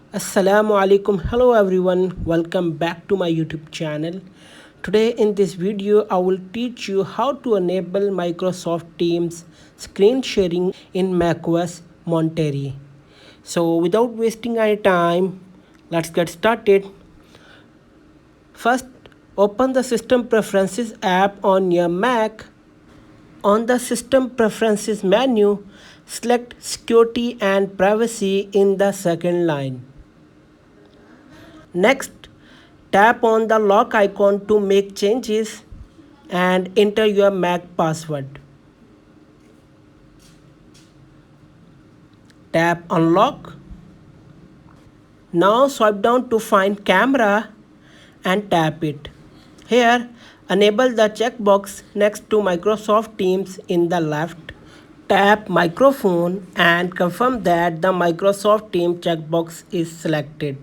Assalamualaikum Hello everyone, welcome back to my YouTube channel. Today in this video I will teach you how to enable Microsoft Teams screen sharing in macOS Monterey. So without wasting any time, let's get started. First, open the System Preferences app on your Mac. On the System Preferences menu, select Security and Privacy in the second line. Next, tap on the lock icon to make changes and enter your Mac password. Tap Unlock. Now swipe down to find Camera and tap it. Here, enable the checkbox next to Microsoft Teams in the left. Tap Microphone and confirm that the Microsoft Teams checkbox is selected.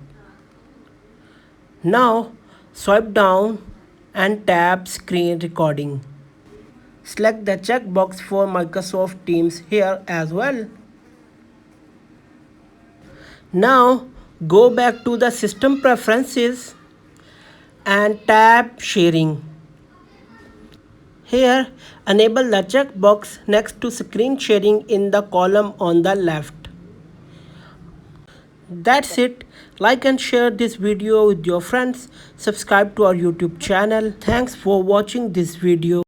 Now swipe down and tap Screen Recording. Select the checkbox for Microsoft Teams here as well. Now go back to the System Preferences and tap Sharing. Here, enable the checkbox next to Screen Sharing in the column on the left. That's it. Like and share this video with your friends. Subscribe to our YouTube channel. Thanks for watching this video.